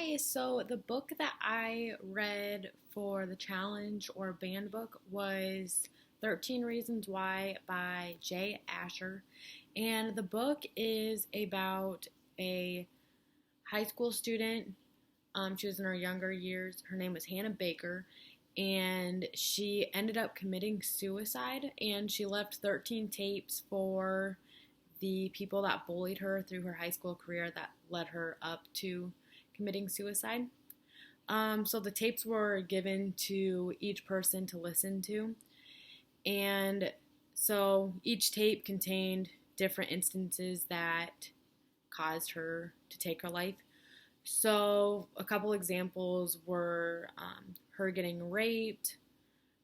Hi, so the book that I read for the challenge or banned book was 13 Reasons Why by Jay Asher. And the book is about a high school student. She was in her younger years. Her name was Hannah Baker. And she ended up committing suicide. And she left 13 tapes for the people that bullied her through her high school career that led her up to committing suicide. So the tapes were given to each person to listen to. And so each tape contained different instances that caused her to take her life. So a couple examples were her getting raped,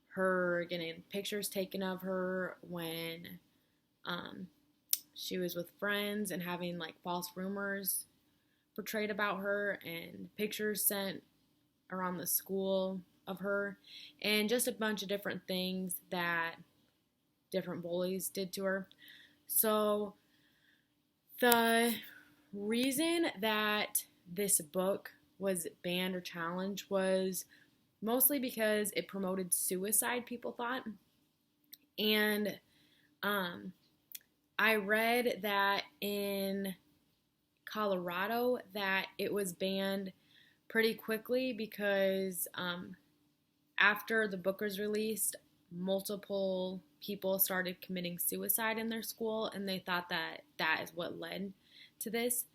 her getting pictures taken of her when um, she was with friends and having like false rumors portrayed about her and pictures sent around the school of her and just a bunch of different things that different bullies did to her. So the reason that this book was banned or challenged was mostly because it promoted suicide, people thought. And I read that in Colorado that it was banned pretty quickly because after the book was released, multiple people started committing suicide in their school, and they thought that that is what led to this.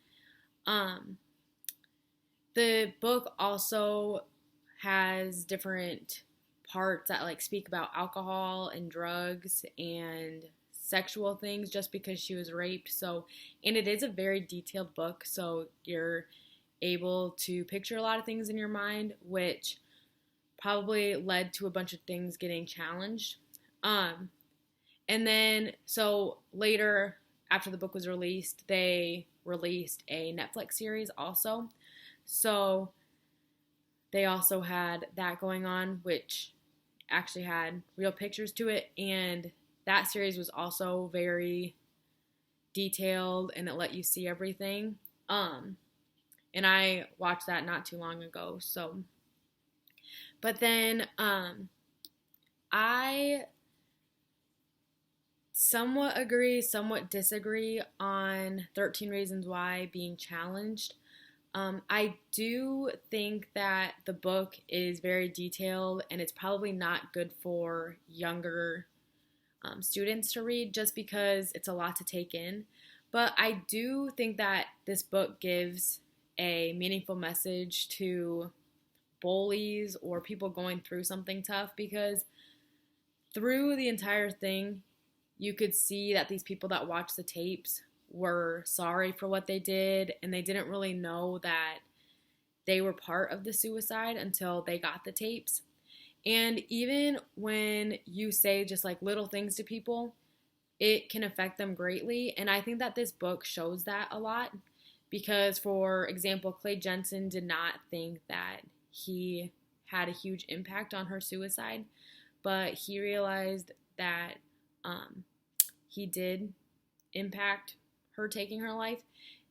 Um, the book also has different parts that like speak about alcohol and drugs and sexual things just because she was raped. So, and it is a very detailed book, so you're able to picture a lot of things in your mind, which probably led to a bunch of things getting challenged. And then, so later, after the book was released, they released a Netflix series also. So they also had that going on, which actually had real pictures to it. And that series was also very detailed and it let you see everything. And I watched that not too long ago. So, but then I somewhat agree, somewhat disagree on 13 Reasons Why being challenged. I do think that the book is very detailed and it's probably not good for younger students to read just because it's a lot to take in. But I do think that this book gives a meaningful message to bullies or people going through something tough because through the entire thing, you could see that these people that watched the tapes were sorry for what they did and they didn't really know that they were part of the suicide until they got the tapes. And even when you say just like little things to people, it can affect them greatly. And I think that this book shows that a lot because, for example, Clay Jensen did not think that he had a huge impact on her suicide, but he realized that he did impact her taking her life.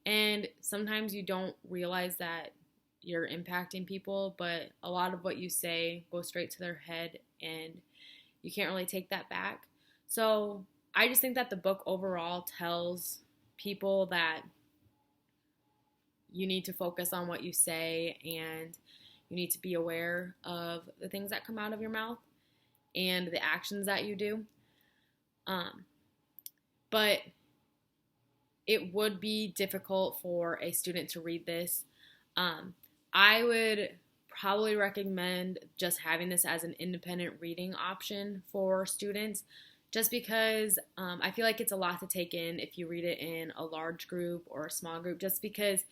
And sometimes you don't realize that you're impacting people, but a lot of what you say goes straight to their head and you can't really take that back. So I just think that the book overall tells people that you need to focus on what you say and you need to be aware of the things that come out of your mouth and the actions that you do. But it would be difficult for a student to read this. I would probably recommend just having this as an independent reading option for students just because I feel like it's a lot to take in if you read it in a large group or a small group just because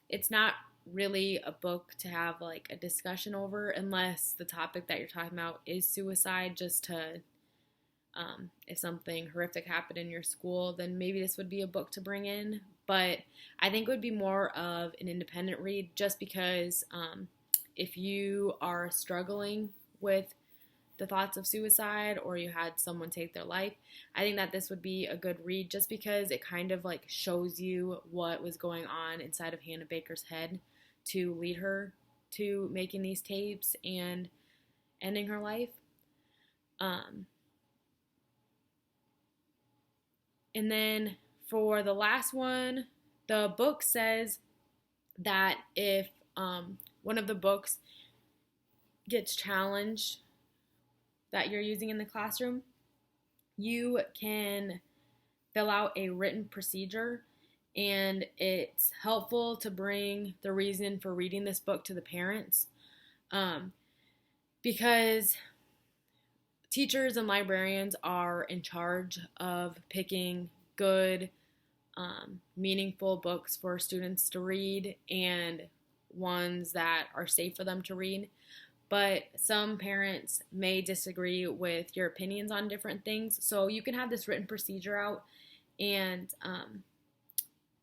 it's not really a book to have like a discussion over unless the topic that you're talking about is suicide just to if something horrific happened in your school, then maybe this would be a book to bring in. But I think it would be more of an independent read just because if you are struggling with the thoughts of suicide or you had someone take their life, I think that this would be a good read just because it kind of like shows you what was going on inside of Hannah Baker's head to lead her to making these tapes and ending her life. And then for the last one, the book says that if one of the books gets challenged that you're using in the classroom, you can fill out a written procedure, and it's helpful to bring the reason for reading this book to the parents, because teachers and librarians are in charge of picking good, meaningful books for students to read and ones that are safe for them to read. But some parents may disagree with your opinions on different things. So you can have this written procedure out and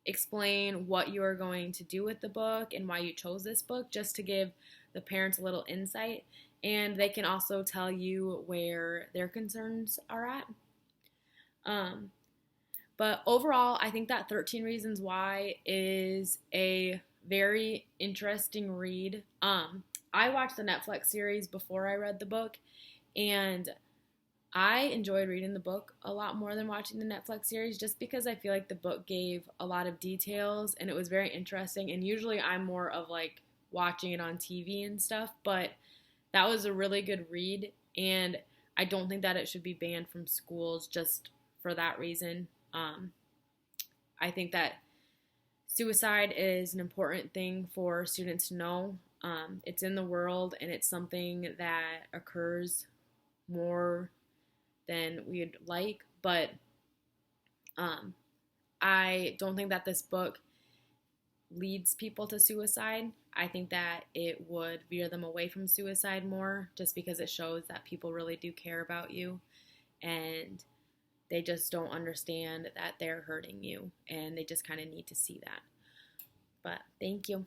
explain what you are going to do with the book and why you chose this book, just to give the parents a little insight. And they can also tell you where their concerns are at. But overall, I think that 13 Reasons Why is a very interesting read. I watched the Netflix series before I read the book, and I enjoyed reading the book a lot more than watching the Netflix series, just because I feel like the book gave a lot of details and it was very interesting. And usually I'm more of like watching it on TV and stuff, but that was a really good read, and I don't think that it should be banned from schools just for that reason. I think that suicide is an important thing for students to know. It's in the world, and it's something that occurs more than we'd like, but I don't think that this book leads people to suicide. I think that it would veer them away from suicide more, just because it shows that people really do care about you, and they just don't understand that they're hurting you, and they just kind of need to see that. But thank you.